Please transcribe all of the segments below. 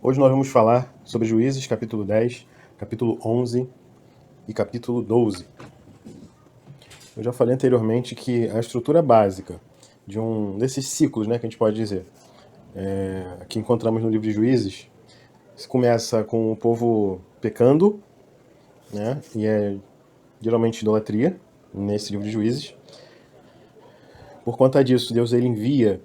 Hoje nós vamos falar sobre Juízes, capítulo 10, capítulo 11 e capítulo 12. Eu já falei anteriormente que a estrutura básica de um desses ciclos, que a gente pode dizer, que encontramos no livro de Juízes, começa com o povo pecando, e é geralmente idolatria, nesse livro de Juízes. Por conta disso, Deus ele envia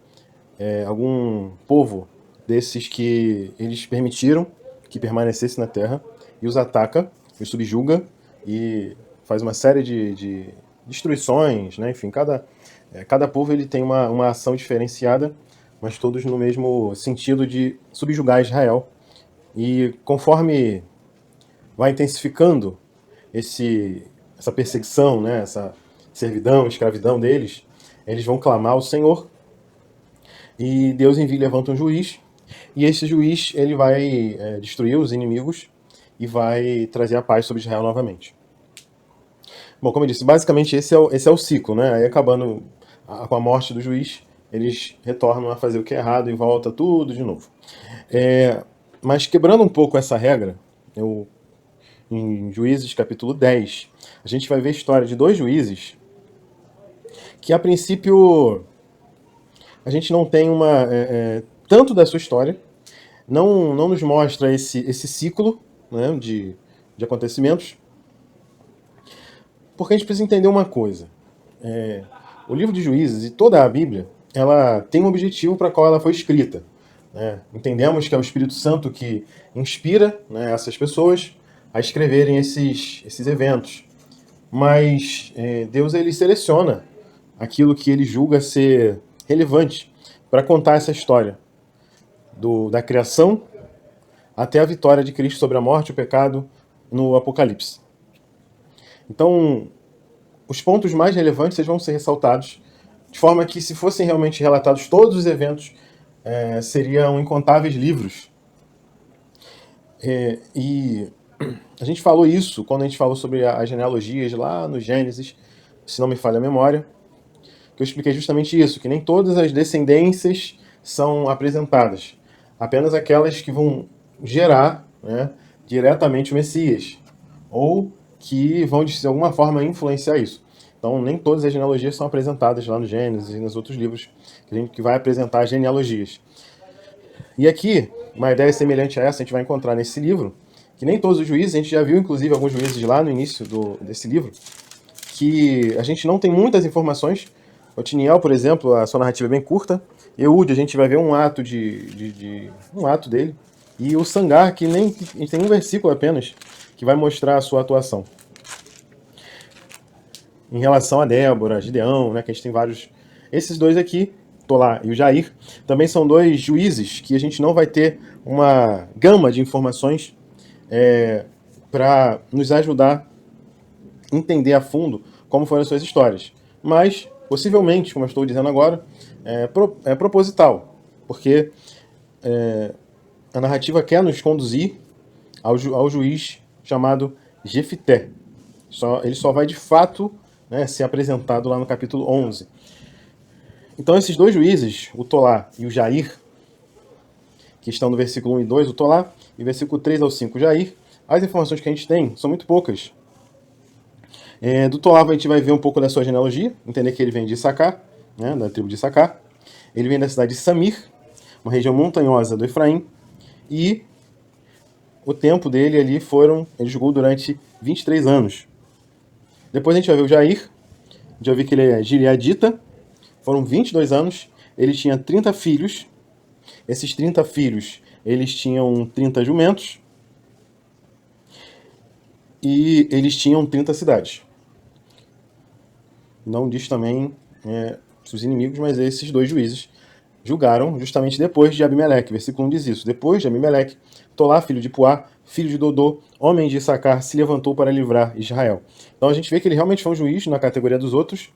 algum povo desses que eles permitiram que permanecesse na terra e os ataca, os subjuga e faz uma série de destruições, né? Enfim, cada povo ele tem uma ação diferenciada, mas todos no mesmo sentido de subjugar Israel. E conforme vai intensificando essa perseguição, né? Essa servidão, escravidão deles, eles vão clamar ao Senhor e Deus envia, levanta um juiz, e esse juiz ele vai destruir os inimigos e vai trazer a paz sobre Israel novamente. Bom, como eu disse, basicamente esse é o ciclo, né? Aí acabando com a morte do juiz, eles retornam a fazer o que é errado e volta tudo de novo. Mas quebrando um pouco essa regra, em Juízes capítulo 10, a gente vai ver a história de dois juízes que a princípio a gente não tem tanto da sua história, não nos mostra esse ciclo, né, de acontecimentos, porque a gente precisa entender uma coisa. O livro de Juízes e toda a Bíblia, ela tem um objetivo para qual ela foi escrita. Né? Entendemos que é o Espírito Santo que inspira, né, essas pessoas a escreverem esses eventos. Mas Deus ele seleciona aquilo que ele julga ser relevante para contar essa história da criação até a vitória de Cristo sobre a morte e o pecado no Apocalipse. Então, os pontos mais relevantes vão ser ressaltados, de forma que, se fossem realmente relatados todos os eventos, seriam incontáveis livros. E a gente falou isso quando a gente falou sobre as genealogias lá no Gênesis, se não me falha a memória, que eu expliquei justamente isso, que nem todas as descendências são apresentadas, apenas aquelas que vão gerar, né, diretamente o Messias, ou que vão de alguma forma influenciar isso. Então nem todas as genealogias são apresentadas lá no Gênesis e nos outros livros que vai apresentar as genealogias. E aqui, uma ideia semelhante a essa a gente vai encontrar nesse livro, que nem todos os juízes, a gente já viu inclusive alguns juízes lá no início desse livro, que a gente não tem muitas informações. Otiniel, por exemplo, a sua narrativa é bem curta. Eude, a gente vai ver um ato um ato dele. E o Sangar, que nem a gente tem um versículo apenas que vai mostrar a sua atuação. Em relação a Débora, Gideão, né, que a gente tem vários. Esses dois aqui, Tolá e o Jair, também são dois juízes que a gente não vai ter uma gama de informações para nos ajudar a entender a fundo como foram as suas histórias. Mas, possivelmente, como eu estou dizendo agora, é proposital, porque a narrativa quer nos conduzir ao juiz chamado Jefité. Ele só vai de fato, né, ser apresentado lá no capítulo 11. Então esses dois juízes, o Tolá e o Jair, que estão no versículo 1 e 2, o Tolá, e versículo 3 ao 5, o Jair, as informações que a gente tem são muito poucas. Do Tolá a gente vai ver um pouco da sua genealogia, entender que ele vem de Issacar, né, da tribo de Issacar. Ele vem da cidade de Samir, uma região montanhosa do Efraim, e o tempo dele ali ele jogou durante 23 anos. Depois a gente vai ver o Jair, a gente vai ver que ele é gileadita, foram 22 anos, ele tinha 30 filhos, esses 30 filhos, eles tinham 30 jumentos, e eles tinham 30 cidades. Não diz também os inimigos, mas esses dois juízes julgaram justamente depois de Abimeleque. Versículo 1 diz isso. Depois de Abimeleque, Tolá, filho de Puá, filho de Dodô, homem de Issacar, se levantou para livrar Israel. Então a gente vê que ele realmente foi um juiz na categoria dos outros,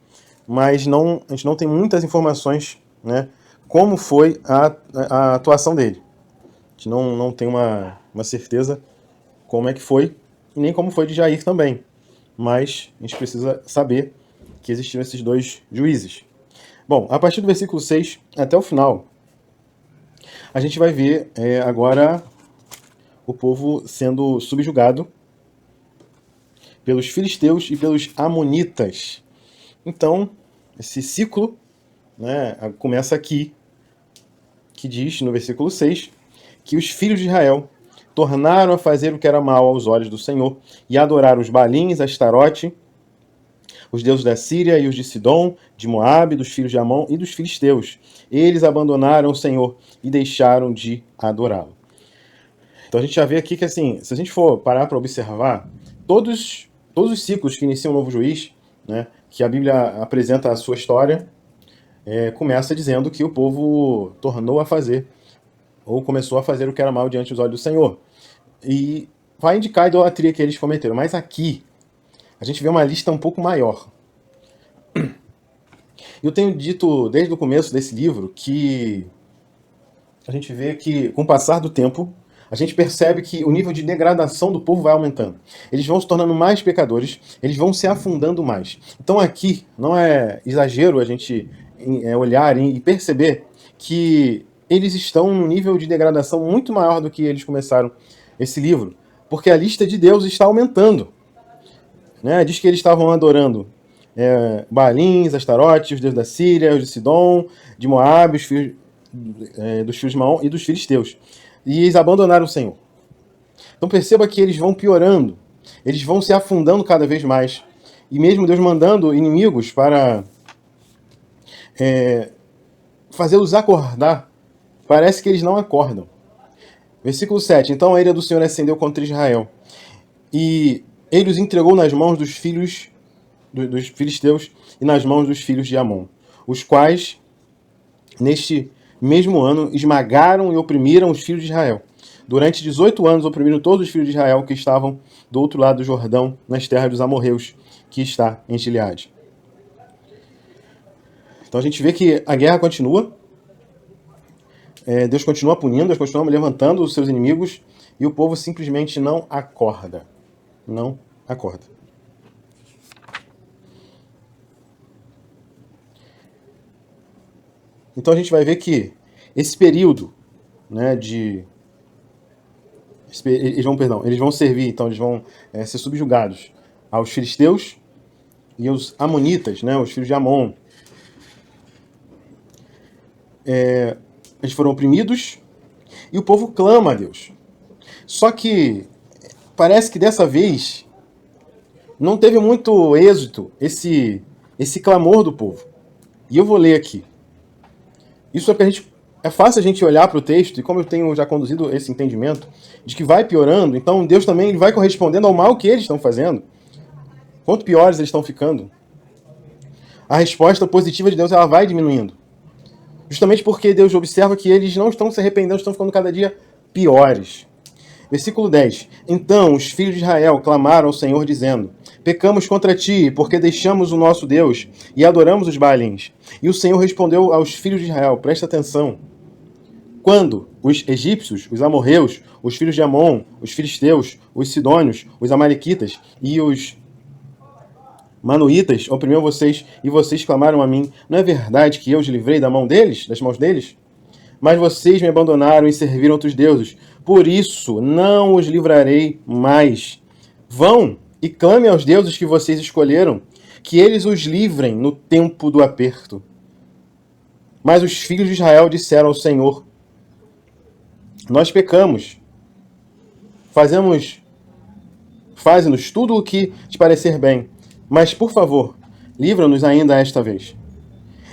mas a gente não tem muitas informações, né, como foi a atuação dele. A gente não tem uma certeza como é que foi, e nem como foi de Jair também. Mas a gente precisa saber que existiram esses dois juízes. Bom, a partir do versículo 6 até o final, a gente vai ver agora o povo sendo subjugado pelos filisteus e pelos amonitas. Então, esse ciclo, né, começa aqui, que diz no versículo 6, que os filhos de Israel tornaram a fazer o que era mal aos olhos do Senhor e adoraram os Baalins, Astarote, os deuses da Síria e os de Sidom, de Moabe, dos filhos de Amon e dos filisteus. Eles abandonaram o Senhor e deixaram de adorá-lo. Então a gente já vê aqui que, assim, se a gente for parar para observar, todos os ciclos que iniciam o novo juiz, né, que a Bíblia apresenta a sua história, começa dizendo que o povo tornou a fazer, ou começou a fazer o que era mal diante dos olhos do Senhor. E vai indicar a idolatria que eles cometeram. Mas aqui, a gente vê uma lista um pouco maior. Eu tenho dito desde o começo desse livro que a gente vê que, com o passar do tempo, a gente percebe que o nível de degradação do povo vai aumentando. Eles vão se tornando mais pecadores, eles vão se afundando mais. Então aqui, não é exagero a gente olhar e perceber que eles estão num nível de degradação muito maior do que eles começaram esse livro, porque a lista de Deus está aumentando. Né? Diz que eles estavam adorando Baalins, Astarote, os deuses da Síria, os de Sidom, de Moabe, os filhos, dos filhos de Maom e dos filisteus. E eles abandonaram o Senhor. Então perceba que eles vão piorando, eles vão se afundando cada vez mais. E mesmo Deus mandando inimigos para fazê-los acordar, parece que eles não acordam. Versículo 7. Então a ira do Senhor ascendeu contra Israel, e ele os entregou nas mãos dos filhos dos filisteus e nas mãos dos filhos de Amon, os quais, neste mesmo ano, esmagaram e oprimiram os filhos de Israel. Durante 18 anos oprimiram todos os filhos de Israel que estavam do outro lado do Jordão, nas terras dos amorreus, que está em Gileade. Então a gente vê que a guerra continua, Deus continua punindo, Deus continua levantando os seus inimigos, e o povo simplesmente não acorda. Não acorda. Então a gente vai ver que esse período, né, eles vão servir, então eles vão ser subjugados aos filisteus e aos amonitas, né, os filhos de Amon. Eles foram oprimidos e o povo clama a Deus. Só que parece que dessa vez não teve muito êxito esse clamor do povo. E eu vou ler aqui. Isso é porque é fácil a gente olhar para o texto, e como eu tenho já conduzido esse entendimento, de que vai piorando, então Deus também vai correspondendo ao mal que eles estão fazendo. Quanto piores eles estão ficando, a resposta positiva de Deus ela vai diminuindo. Justamente porque Deus observa que eles não estão se arrependendo, estão ficando cada dia piores. Versículo 10. Então os filhos de Israel clamaram ao Senhor, dizendo: pecamos contra ti, porque deixamos o nosso Deus e adoramos os Baalins. E o Senhor respondeu aos filhos de Israel, presta atenção: quando os egípcios, os amorreus, os filhos de Amon, os filisteus, os sidônios, os amalequitas e os manuítas oprimiam vocês, e vocês clamaram a mim, não é verdade que eu os livrei das mãos deles? Mas vocês me abandonaram e serviram outros deuses. Por isso, não os livrarei mais. Vão e clame aos deuses que vocês escolheram, que eles os livrem no tempo do aperto. Mas os filhos de Israel disseram ao Senhor: nós pecamos. Faze-nos tudo o que te parecer bem. Mas, por favor, livra-nos ainda esta vez.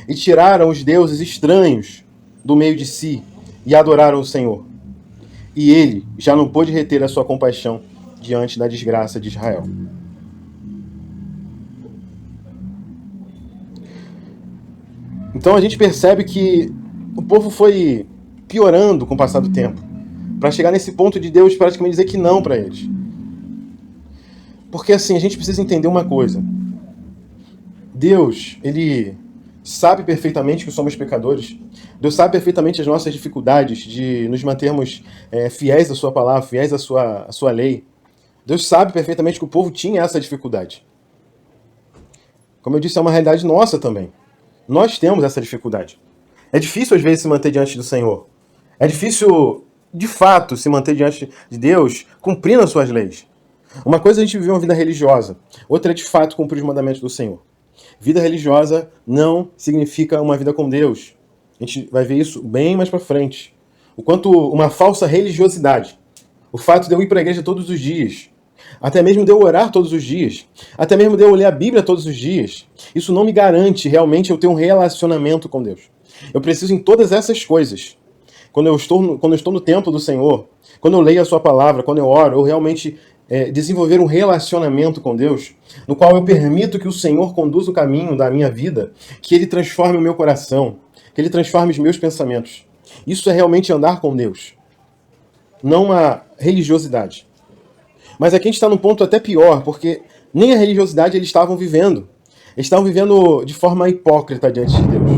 E tiraram os deuses estranhos do meio de si e adoraram o Senhor. E ele já não pôde reter a sua compaixão diante da desgraça de Israel. Então a gente percebe que o povo foi piorando com o passar do tempo, para chegar nesse ponto de Deus praticamente dizer que não para eles. Porque assim, a gente precisa entender uma coisa. Deus, ele sabe perfeitamente que somos pecadores. Deus sabe perfeitamente as nossas dificuldades de nos mantermos fiéis à sua palavra, fiéis à sua lei. Deus sabe perfeitamente que o povo tinha essa dificuldade. Como eu disse, é uma realidade nossa também. Nós temos essa dificuldade. É difícil às vezes se manter diante do Senhor. É difícil de fato se manter diante de Deus cumprindo as suas leis. Uma coisa é a gente viver uma vida religiosa, outra é de fato cumprir os mandamentos do Senhor. Vida religiosa não significa uma vida com Deus. A gente vai ver isso bem mais pra frente. O quanto uma falsa religiosidade, o fato de eu ir para a igreja todos os dias, até mesmo de eu orar todos os dias, até mesmo de eu ler a Bíblia todos os dias, isso não me garante realmente eu ter um relacionamento com Deus. Eu preciso em todas essas coisas. Quando eu estou no templo do Senhor, quando eu leio a sua palavra, quando eu oro, eu realmente desenvolver um relacionamento com Deus, no qual eu permito que o Senhor conduza o caminho da minha vida, que Ele transforme o meu coração, que Ele transforme os meus pensamentos. Isso é realmente andar com Deus, não a religiosidade. Mas aqui a gente está num ponto até pior, porque nem a religiosidade eles estavam vivendo. Eles estavam vivendo de forma hipócrita diante de Deus.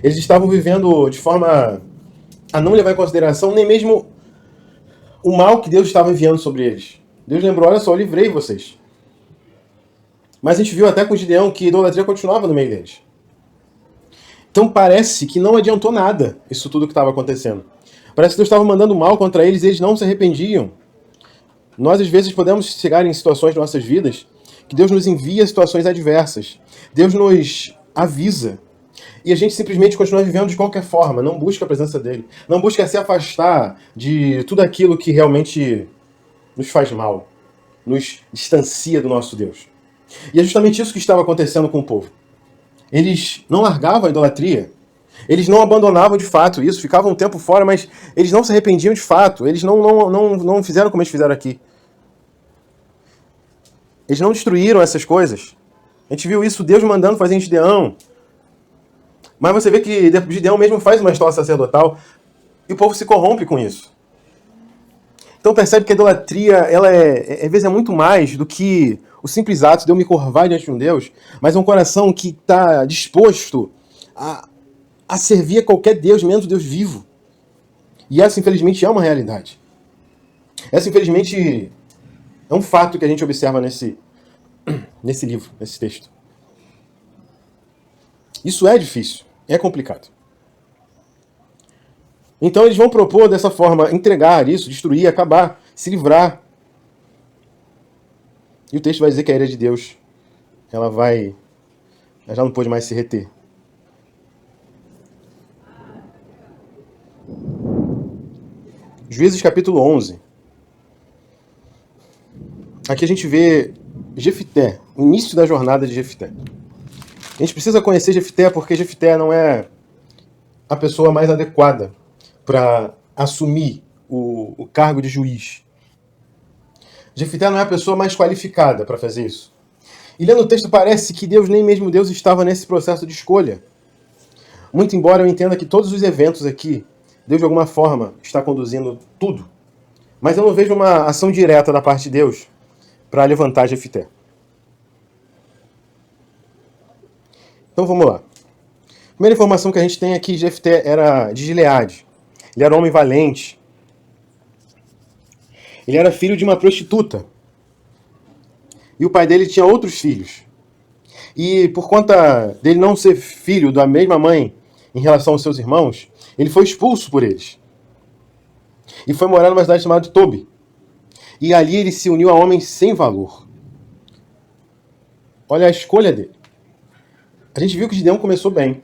Eles estavam vivendo de forma a não levar em consideração nem mesmo o mal que Deus estava enviando sobre eles. Deus lembrou, olha só, eu livrei vocês. Mas a gente viu até com Gideão que a idolatria continuava no meio deles. Então parece que não adiantou nada isso tudo que estava acontecendo. Parece que Deus estava mandando mal contra eles e eles não se arrependiam. Nós, às vezes, podemos chegar em situações de nossas vidas que Deus nos envia situações adversas. Deus nos avisa. E a gente simplesmente continua vivendo de qualquer forma, não busca a presença dele. Não busca se afastar de tudo aquilo que realmente nos faz mal. Nos distancia do nosso Deus. E é justamente isso que estava acontecendo com o povo. Eles não largavam a idolatria. Eles não abandonavam de fato isso, ficavam um tempo fora, mas eles não se arrependiam de fato. Eles não fizeram como eles fizeram aqui. Eles não destruíram essas coisas. A gente viu isso, Deus mandando fazer em Gideão. Mas você vê que Gideão mesmo faz uma escola sacerdotal e o povo se corrompe com isso. Então percebe que a idolatria, ela às vezes é muito mais do que o simples ato de eu me curvar diante de um Deus, mas é um coração que está disposto a servir a qualquer Deus, menos o Deus vivo. E essa, infelizmente, é uma realidade. Essa, infelizmente, é um fato que a gente observa nesse livro, nesse texto. Isso é difícil, é complicado. Então eles vão propor dessa forma, entregar isso, destruir, acabar, se livrar. E o texto vai dizer que a ira de Deus, ela já não pôde mais se reter. Juízes capítulo 11. Aqui a gente vê Jefité, o início da jornada de Jefité. A gente precisa conhecer Jefité porque Jefité não é a pessoa mais adequada para assumir o cargo de juiz. Jefité não é a pessoa mais qualificada para fazer isso. E lendo o texto parece que Deus, nem mesmo Deus, estava nesse processo de escolha. Muito embora eu entenda que todos os eventos aqui, Deus de alguma forma está conduzindo tudo. Mas eu não vejo uma ação direta da parte de Deus para levantar Jefité. Então vamos lá. A primeira informação que a gente tem é que Jefté era de Gileade. Ele era um homem valente. Ele era filho de uma prostituta. E o pai dele tinha outros filhos. E por conta dele não ser filho da mesma mãe em relação aos seus irmãos, ele foi expulso por eles. E foi morar numa cidade chamada Tobi. E ali ele se uniu a homens sem valor. Olha a escolha dele. A gente viu que Gideão começou bem,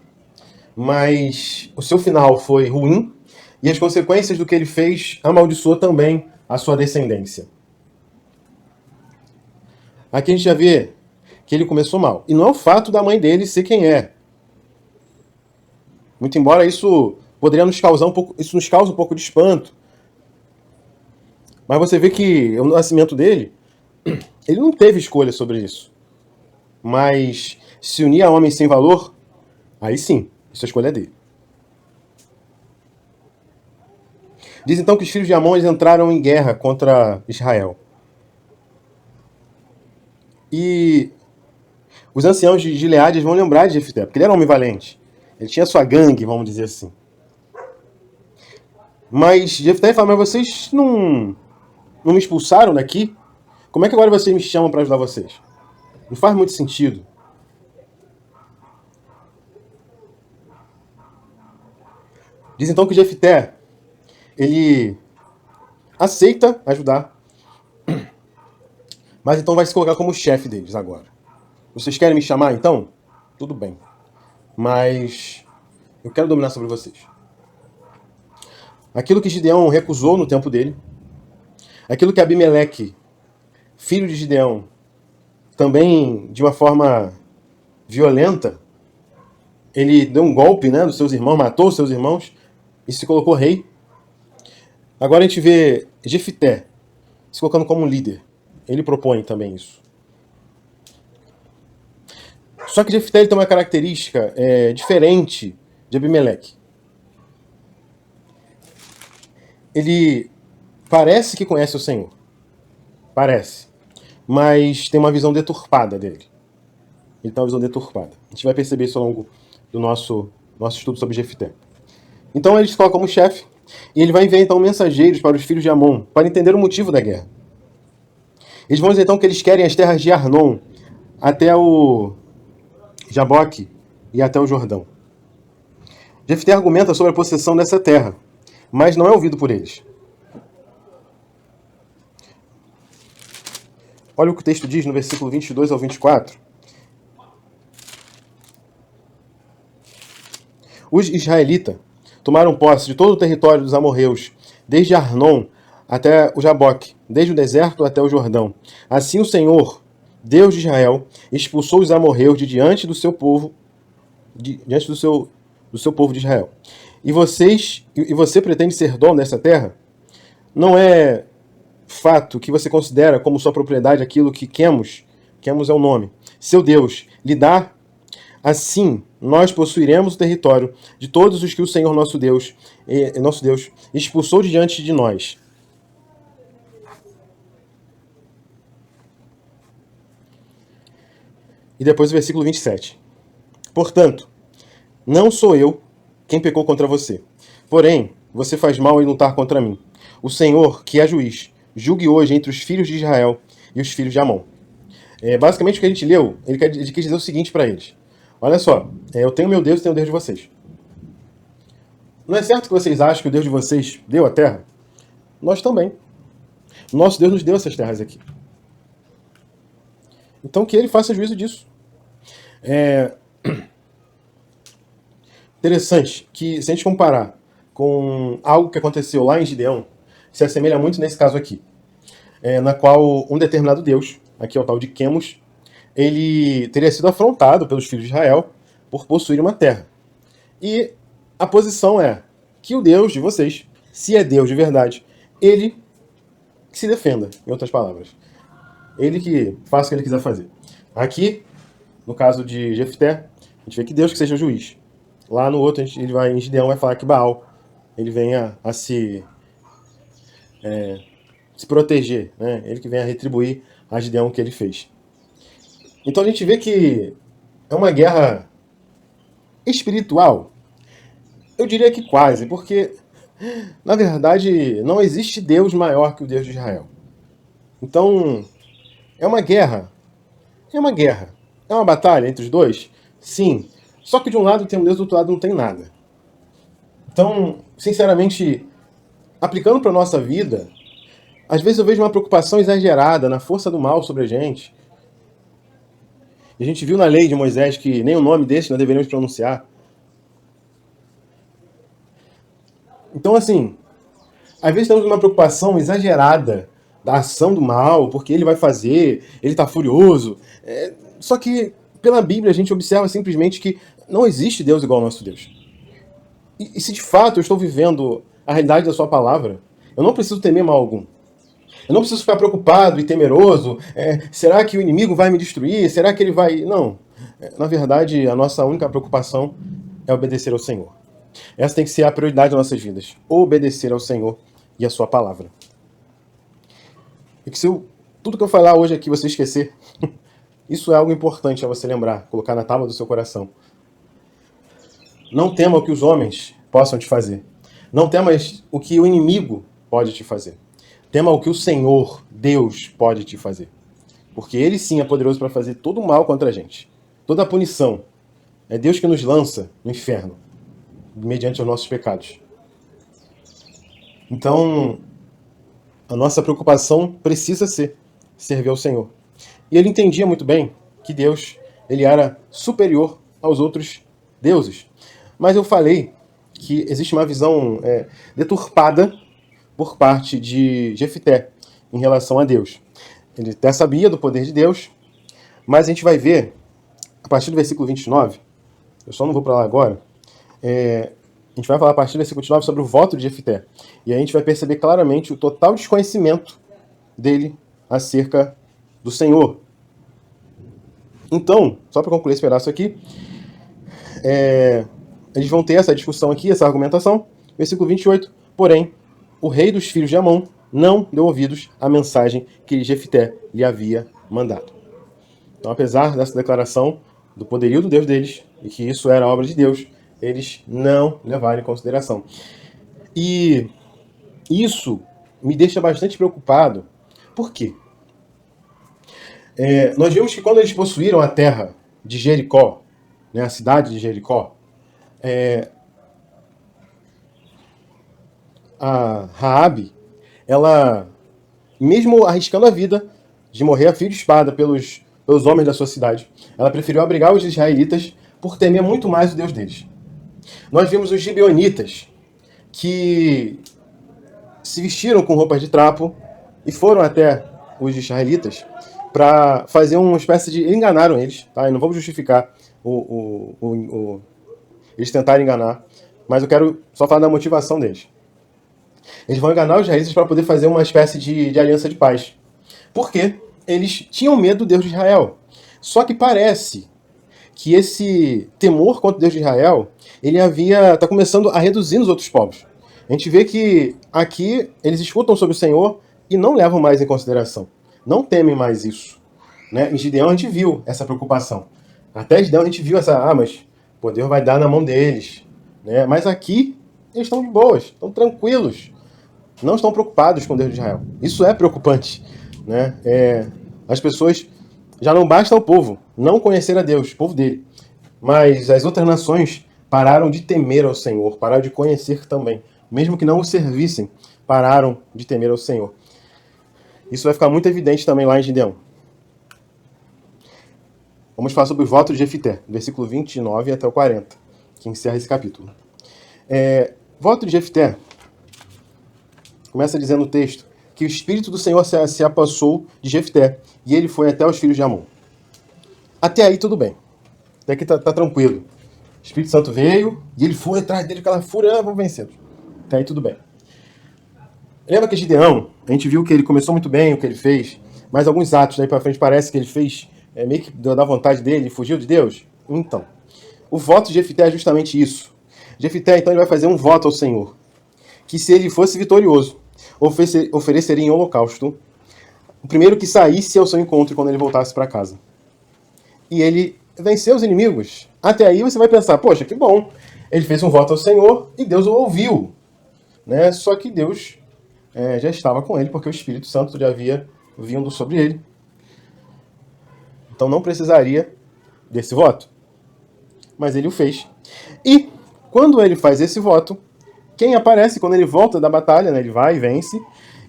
mas o seu final foi ruim e as consequências do que ele fez amaldiçoou também a sua descendência. Aqui a gente já vê que ele começou mal. E não é o fato da mãe dele ser quem é. Muito embora isso poderia nos causar isso nos causa um pouco de espanto. Mas você vê que o nascimento dele, ele não teve escolha sobre isso. Mas se unir a homens sem valor, aí sim, isso é a escolha dele. Diz então que os filhos de Amon entraram em guerra contra Israel. E os anciãos de Gileade vão lembrar de Jefté, porque ele era um homem valente. Ele tinha sua gangue, vamos dizer assim. Mas Jefté fala, mas vocês não me expulsaram daqui? Como é que agora vocês me chamam para ajudar vocês? Não faz muito sentido. Diz então que Jefté, ele aceita ajudar, mas então vai se colocar como chefe deles agora. Vocês querem me chamar então? Tudo bem. Mas eu quero dominar sobre vocês. Aquilo que Gideão recusou no tempo dele, aquilo que Abimeleque, filho de Gideão, também de uma forma violenta, ele deu um golpe, né, dos seus irmãos, matou os seus irmãos e se colocou rei. Agora a gente vê Jefité se colocando como líder. Ele propõe também isso. Só que Jefité tem uma característica diferente de Abimeleque. Ele parece que conhece o Senhor. Parece. Mas tem uma visão deturpada dele. Ele tem uma visão deturpada. A gente vai perceber isso ao longo do nosso estudo sobre Jefité. Então ele se coloca como chefe e ele vai enviar então mensageiros para os filhos de Amon para entender o motivo da guerra. Eles vão dizer então que eles querem as terras de Arnon até o Jaboque e até o Jordão. Jefté argumenta sobre a possessão dessa terra, mas não é ouvido por eles. Olha o que o texto diz no versículo 22 ao 24. Os israelitas tomaram posse de todo o território dos amorreus, desde Arnon até o Jaboque, desde o deserto até o Jordão. Assim o Senhor, Deus de Israel, expulsou os amorreus de diante do seu povo, diante do seu povo de Israel. E você pretende ser dono dessa terra? Não é fato que você considera como sua propriedade aquilo que Quemos é o nome, seu Deus, lhe dá? Assim, nós possuiremos o território de todos os que o Senhor nosso Deus expulsou de diante de nós. E depois o versículo 27. Portanto, não sou eu quem pecou contra você. Porém, você faz mal em lutar contra mim. O Senhor, que é juiz, julgue hoje entre os filhos de Israel e os filhos de Amon. Basicamente o que a gente leu, ele quis dizer o seguinte para eles. Olha só, eu tenho meu Deus e tenho o Deus de vocês. Não é certo que vocês acham que o Deus de vocês deu a terra? Nós também. Nosso Deus nos deu essas terras aqui. Então que ele faça juízo disso. Interessante que, se a gente comparar com algo que aconteceu lá em Gideão, se assemelha muito nesse caso aqui, na qual um determinado Deus, aqui é o tal de Quemos, ele teria sido afrontado pelos filhos de Israel por possuir uma terra. E a posição é que o Deus de vocês, se é Deus de verdade, ele que se defenda, em outras palavras. Ele que faça o que ele quiser fazer. Aqui, no caso de Jefté, a gente vê que Deus que seja o juiz. Lá no outro, ele vai, em Gideão, vai falar que Baal ele venha a se proteger, né? Ele que venha a retribuir a Gideão que ele fez. Então a gente vê que é uma guerra espiritual. Eu diria que quase, porque na verdade não existe Deus maior que o Deus de Israel. Então é uma guerra. É uma guerra. É uma batalha entre os dois? Sim. Só que de um lado tem um Deus, do outro lado não tem nada. Então, sinceramente, aplicando para a nossa vida, às vezes eu vejo uma preocupação exagerada na força do mal sobre a gente. E a gente viu na lei de Moisés que nem o nome desse nós deveríamos pronunciar. Então, assim, às vezes temos uma preocupação exagerada da ação do mal, porque ele vai fazer, ele está furioso. Só que, pela Bíblia, a gente observa simplesmente que não existe Deus igual ao nosso Deus. E se de fato eu estou vivendo a realidade da sua palavra, eu não preciso temer mal algum. Eu não preciso ficar preocupado e temeroso. Será que o inimigo vai me destruir? Será que ele vai... Não. Na verdade, a nossa única preocupação é obedecer ao Senhor. Essa tem que ser a prioridade das nossas vidas. Obedecer ao Senhor e à sua palavra. E que se tudo que eu falar hoje aqui você esquecer, isso é algo importante a você lembrar, colocar na tábua do seu coração. Não tema o que os homens possam te fazer. Não temas o que o inimigo pode te fazer. Tema o que o Senhor, Deus, pode te fazer. Porque Ele sim é poderoso para fazer todo o mal contra a gente. Toda a punição. É Deus que nos lança no inferno, mediante os nossos pecados. Então, a nossa preocupação precisa ser servir ao Senhor. E ele entendia muito bem que Deus, ele era superior aos outros deuses. Mas eu falei que existe uma visão deturpada por parte de Jefité em relação a Deus. Ele até sabia do poder de Deus, mas a gente vai ver, a partir do versículo 29, eu só não vou para lá agora, a gente vai falar a partir do versículo 29 sobre o voto de Jefité. E aí a gente vai perceber claramente o total desconhecimento dele acerca do Senhor. Então, só para concluir esse pedaço aqui, eles vão ter essa discussão aqui, essa argumentação. Versículo 28. Porém, o rei dos filhos de Amon não deu ouvidos à mensagem que Jefité lhe havia mandado. Então, apesar dessa declaração do poderio do Deus deles, e que isso era obra de Deus, eles não levaram em consideração. E isso me deixa bastante preocupado. Por quê? Nós vimos que quando eles possuíram a terra de Jericó, né, a cidade de Jericó, a Raabe, ela, mesmo arriscando a vida de morrer a fio de espada pelos homens da sua cidade, ela preferiu abrigar os israelitas por temer muito mais o Deus deles. Nós vimos os gibeonitas, que se vestiram com roupas de trapo e foram até os israelitas para fazer uma espécie de... Enganaram eles, tá? Eu não vou justificar eles tentarem enganar, mas eu quero só falar da motivação deles. Eles vão enganar os israelitas para poder fazer uma espécie de aliança de paz. Por quê? Eles tinham medo do Deus de Israel. Só que parece que esse temor contra o Deus de Israel, ele está começando a reduzir nos outros povos. A gente vê que aqui eles escutam sobre o Senhor e não levam mais em consideração. Não temem mais isso. Né? Em Gideão a gente viu essa preocupação. Até Gideão a gente viu mas pô, Deus vai dar na mão deles. Né? Mas aqui eles estão de boas, estão tranquilos. Não estão preocupados com o Deus de Israel. Isso é preocupante. Né? As pessoas, já não basta o povo não conhecer a Deus, o povo dele. Mas as outras nações pararam de temer ao Senhor, pararam de conhecer também. Mesmo que não o servissem, pararam de temer ao Senhor. Isso vai ficar muito evidente também lá em Gideão. Vamos falar sobre o voto de Jefité, versículo 29 até o 40, que encerra esse capítulo. Voto de Jefité começa dizendo o texto que o Espírito do Senhor se apossou de Jefté e ele foi até os filhos de Amon. Até aí tudo bem. Até aqui tá tranquilo. O Espírito Santo veio e ele foi atrás dele, aquela fúria, vamos vencer. Até aí tudo bem. Lembra que Gideão, a gente viu que ele começou muito bem o que ele fez, mas alguns atos daí pra frente parece que ele fez meio que da vontade dele, fugiu de Deus? Então, o voto de Jefité é justamente isso. Jefité, então, ele vai fazer um voto ao Senhor, que se ele fosse vitorioso, ofereceria em holocausto o primeiro que saísse ao seu encontro quando ele voltasse para casa. E ele venceu os inimigos. Até aí você vai pensar, poxa, que bom. Ele fez um voto ao Senhor e Deus o ouviu. Né? Só que Deus já estava com ele, porque o Espírito Santo já havia vindo sobre ele. Então não precisaria desse voto. Mas ele o fez. E quando ele faz esse voto, quem aparece quando ele volta da batalha, né? Ele vai e vence.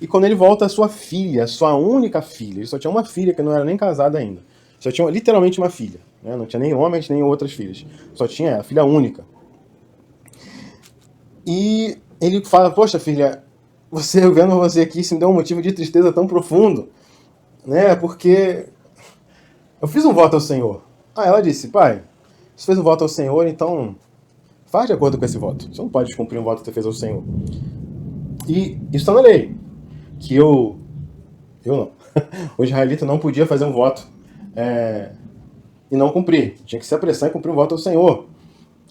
E quando ele volta, a sua filha, sua única filha. Ele só tinha uma filha que não era nem casada ainda. Só tinha literalmente uma filha. Né? Não tinha nem homens, nem outras filhas. Só tinha a filha única. E ele fala, poxa filha, vendo você aqui, isso me deu um motivo de tristeza tão profundo. Né? Porque eu fiz um voto ao Senhor. Ela disse, pai, você fez um voto ao Senhor, então faz de acordo com esse voto. Você não pode descumprir um voto que você fez ao Senhor. E isso está na lei. Que eu não. O israelita não podia fazer um voto e não cumprir. Tinha que se apressar e cumprir um voto ao Senhor.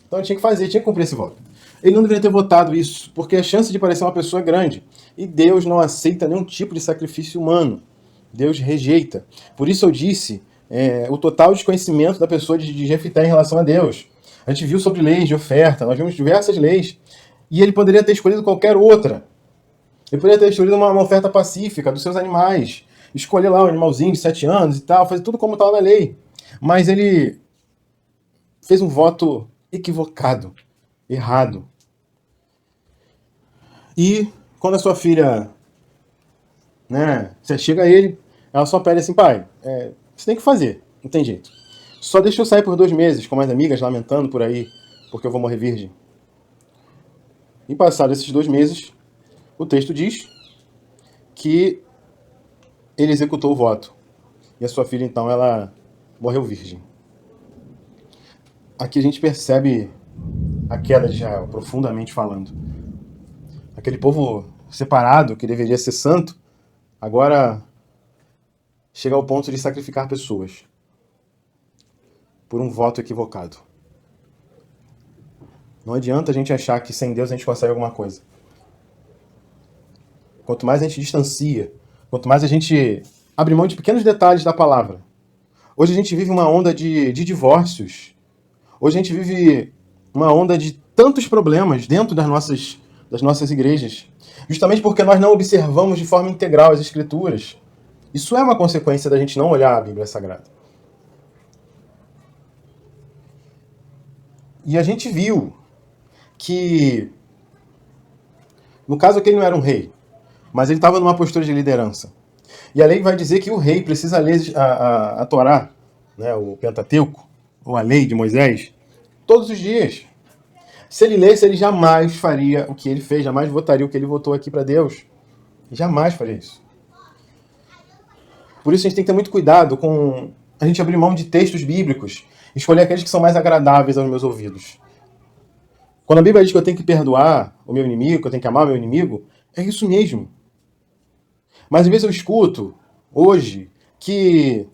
Então ele tinha que cumprir esse voto. Ele não deveria ter votado isso, porque a chance de parecer uma pessoa é grande. E Deus não aceita nenhum tipo de sacrifício humano. Deus rejeita. Por isso eu disse o total desconhecimento da pessoa de Jefité em relação a Deus. A gente viu sobre leis de oferta, nós vimos diversas leis. E ele poderia ter escolhido qualquer outra. Ele poderia ter escolhido uma oferta pacífica dos seus animais. Escolher lá um animalzinho de 7 anos e tal, fazer tudo como estava na lei. Mas ele fez um voto equivocado, errado. E Quando a sua filha, né, você chega a ele, ela só pede assim, pai, você tem que fazer, não tem jeito. Só deixa eu sair por 2 meses com mais amigas, lamentando por aí, porque eu vou morrer virgem. E passados esses 2 meses, o texto diz que ele executou o voto. E a sua filha, então, ela morreu virgem. Aqui a gente percebe a queda de Israel, profundamente falando. Aquele povo separado, que deveria ser santo, agora chega ao ponto de sacrificar pessoas por um voto equivocado. Não adianta a gente achar que sem Deus a gente consegue alguma coisa. Quanto mais a gente distancia, quanto mais a gente abre mão de pequenos detalhes da palavra. Hoje a gente vive uma onda de divórcios. Hoje a gente vive uma onda de tantos problemas dentro das nossas igrejas. Justamente porque nós não observamos de forma integral as Escrituras. Isso é uma consequência da gente não olhar a Bíblia Sagrada. E a gente viu que, no caso aqui, ele não era um rei, mas ele estava numa postura de liderança. E a lei vai dizer que o rei precisa ler a Torá, né, o Pentateuco, ou a lei de Moisés, todos os dias. Se ele lesse, ele jamais faria o que ele fez, jamais votaria o que ele votou aqui para Deus. Jamais faria isso. Por isso a gente tem que ter muito cuidado com a gente abrir mão de textos bíblicos, escolher aqueles que são mais agradáveis aos meus ouvidos. Quando a Bíblia diz que eu tenho que perdoar o meu inimigo, que eu tenho que amar o meu inimigo, é isso mesmo. Mas às vezes eu escuto, hoje, que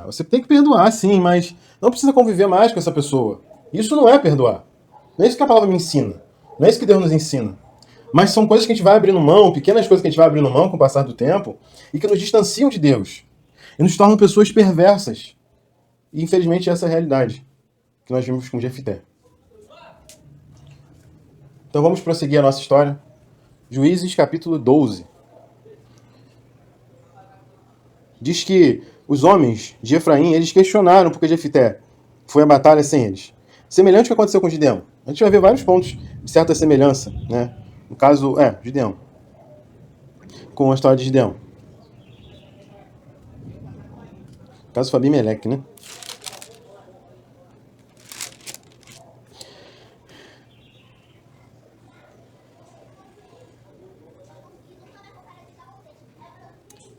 você tem que perdoar, sim, mas não precisa conviver mais com essa pessoa. Isso não é perdoar. Não é isso que a palavra me ensina. Não é isso que Deus nos ensina. Mas são coisas que a gente vai abrindo mão, pequenas coisas que a gente vai abrindo mão com o passar do tempo, e que nos distanciam de Deus. E nos tornam pessoas perversas. E infelizmente essa é a realidade que nós vimos com Jefté. Então vamos prosseguir a nossa história. Juízes capítulo 12. Diz que os homens de Efraim, eles questionaram porque Jefté foi à batalha sem eles. Semelhante ao que aconteceu com Gideão. A gente vai ver vários pontos de certa semelhança, né? No caso, Gideão. Com a história de Gideão. No caso foi Abimeleque, né?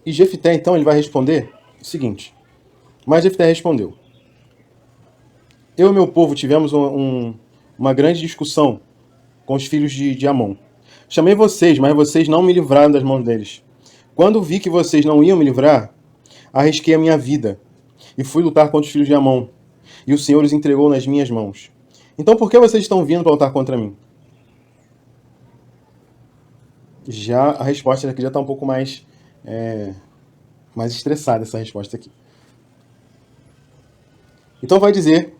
E Jefté, então, ele vai responder o seguinte. Mas Jefté respondeu. Eu e meu povo tivemos uma grande discussão com os filhos de Amon. Chamei vocês, mas vocês não me livraram das mãos deles. Quando vi que vocês não iam me livrar, arrisquei a minha vida e fui lutar contra os filhos de Amon. E o Senhor os entregou nas minhas mãos. Então por que vocês estão vindo para lutar contra mim? Já a resposta aqui já está um pouco mais estressada, essa resposta aqui. Então vai dizer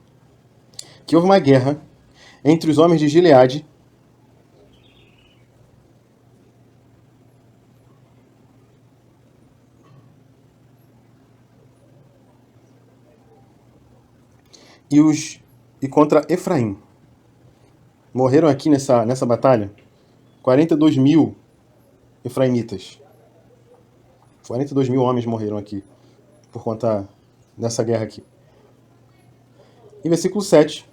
que houve uma guerra entre os homens de Gileade e contra Efraim. Morreram aqui nessa batalha 42 mil efraimitas. 42 mil homens morreram aqui por conta dessa guerra aqui. Em versículo 7,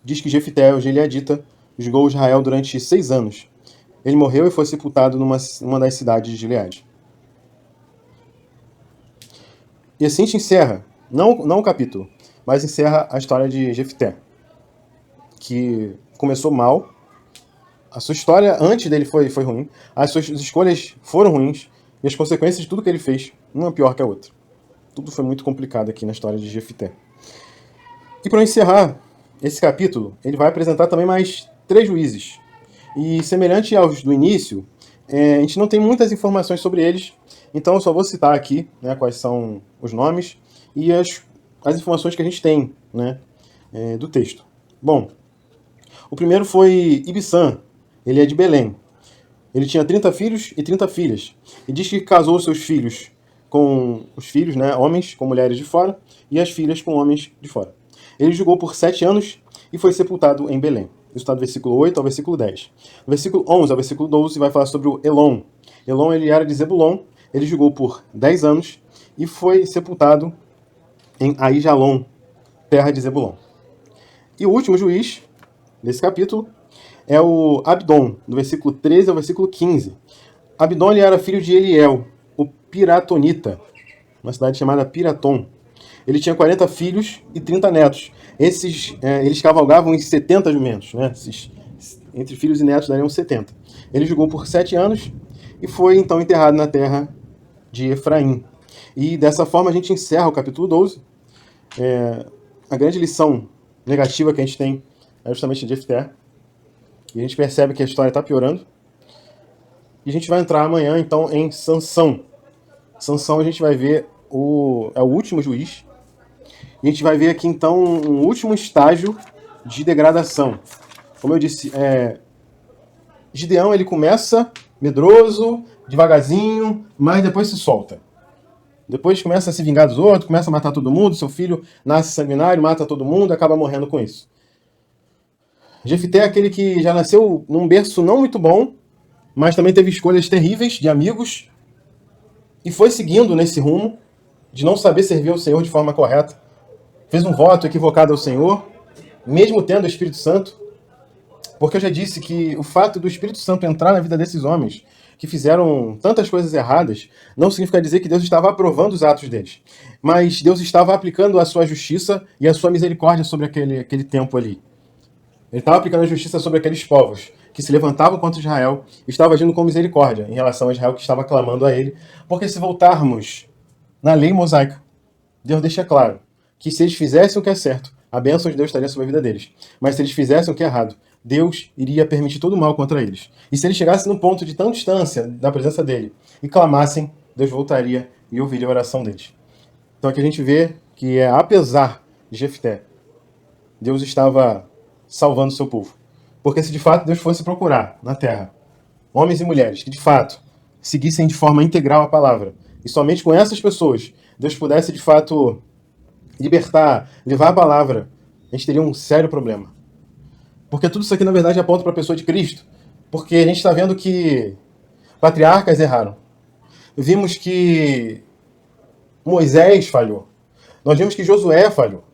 diz que Jefté, o gileadita, julgou Israel durante 6 anos. Ele morreu e foi sepultado numa das cidades de Gileade. E assim se encerra, não o capítulo, mas encerra a história de Jefté, que começou mal. A sua história antes dele foi ruim, as suas escolhas foram ruins, e as consequências de tudo que ele fez, uma pior que a outra. Tudo foi muito complicado aqui na história de Jefté. E para encerrar esse capítulo, ele vai apresentar também mais 3 juízes. E semelhante aos do início, a gente não tem muitas informações sobre eles, então eu só vou citar aqui, né, quais são os nomes e as informações que a gente tem, né, do texto. Bom, o primeiro foi Ibissã, ele é de Belém. Ele tinha 30 filhos e 30 filhas. E diz que casou seus filhos com os filhos, né, homens com mulheres de fora, e as filhas com homens de fora. Ele julgou por 7 anos e foi sepultado em Belém. Isso está do versículo 8 ao versículo 10. No versículo 11 ao versículo 12 vai falar sobre o Elon. Elon, ele era de Zebulon, ele julgou por 10 anos e foi sepultado em Aijalon, terra de Zebulon. E o último juiz desse capítulo é o Abdon, do versículo 13 ao versículo 15. Abdon, ele era filho de Eliel, o Piratonita, uma cidade chamada Piratom. Ele tinha 40 filhos e 30 netos. Eles cavalgavam em 70 jumentos, né? Entre filhos e netos dariam 70. Ele julgou por 7 anos e foi então enterrado na terra de Efraim. E dessa forma a gente encerra o capítulo 12. A grande lição negativa que a gente tem é justamente de Jefté. E a gente percebe que a história está piorando. E a gente vai entrar amanhã então em Sansão. Sansão a gente vai ver é o último juiz. E a gente vai ver aqui então um último estágio de degradação. Como eu disse, Gideão ele começa medroso, devagarzinho, mas depois se solta. Depois começa a se vingar dos outros, começa a matar todo mundo, seu filho nasce sanguinário, mata todo mundo e acaba morrendo com isso. Jefté é aquele que já nasceu num berço não muito bom, mas também teve escolhas terríveis de amigos e foi seguindo nesse rumo de não saber servir ao Senhor de forma correta. Fez um voto equivocado ao Senhor, mesmo tendo o Espírito Santo, porque eu já disse que o fato do Espírito Santo entrar na vida desses homens, que fizeram tantas coisas erradas, não significa dizer que Deus estava aprovando os atos deles, mas Deus estava aplicando a sua justiça e a sua misericórdia sobre aquele tempo ali. Ele estava aplicando a justiça sobre aqueles povos que se levantavam contra Israel e estava agindo com misericórdia em relação a Israel que estava clamando a ele, porque se voltarmos na lei mosaica, Deus deixa claro que se eles fizessem o que é certo, a bênção de Deus estaria sobre a vida deles. Mas se eles fizessem o que é errado, Deus iria permitir todo o mal contra eles. E se eles chegassem num ponto de tão distância da presença dele e clamassem, Deus voltaria e ouviria a oração deles. Então aqui a gente vê que, apesar de Jefté, Deus estava salvando o seu povo. Porque se de fato Deus fosse procurar na terra homens e mulheres que de fato seguissem de forma integral a palavra, e somente com essas pessoas Deus pudesse de fato libertar, levar a palavra, a gente teria um sério problema. Porque tudo isso aqui, na verdade, aponta para a pessoa de Cristo. Porque a gente está vendo que patriarcas erraram. Vimos que Moisés falhou. Nós vimos que Josué falhou.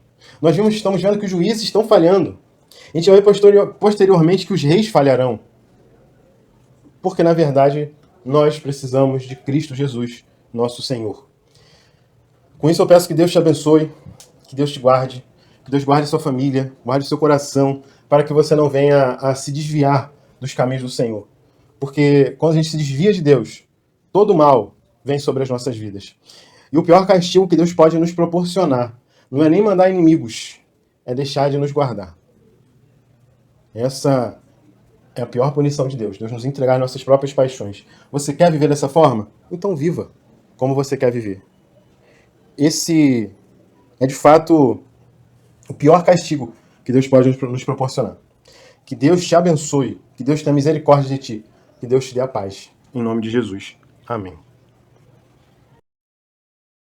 Estamos vendo que os juízes estão falhando. A gente vai ver posteriormente que os reis falharão. Porque, na verdade, nós precisamos de Cristo Jesus, nosso Senhor. Com isso eu peço que Deus te abençoe, que Deus te guarde, que Deus guarde sua família, guarde seu coração, para que você não venha a se desviar dos caminhos do Senhor. Porque quando a gente se desvia de Deus, todo mal vem sobre as nossas vidas. E o pior castigo que Deus pode nos proporcionar não é nem mandar inimigos, é deixar de nos guardar. Essa é a pior punição de Deus, Deus nos entregar nossas próprias paixões. Você quer viver dessa forma? Então viva como você quer viver. Esse é de fato o pior castigo que Deus pode nos proporcionar. Que Deus te abençoe, que Deus tenha misericórdia de ti, que Deus te dê a paz. Em nome de Jesus. Amém.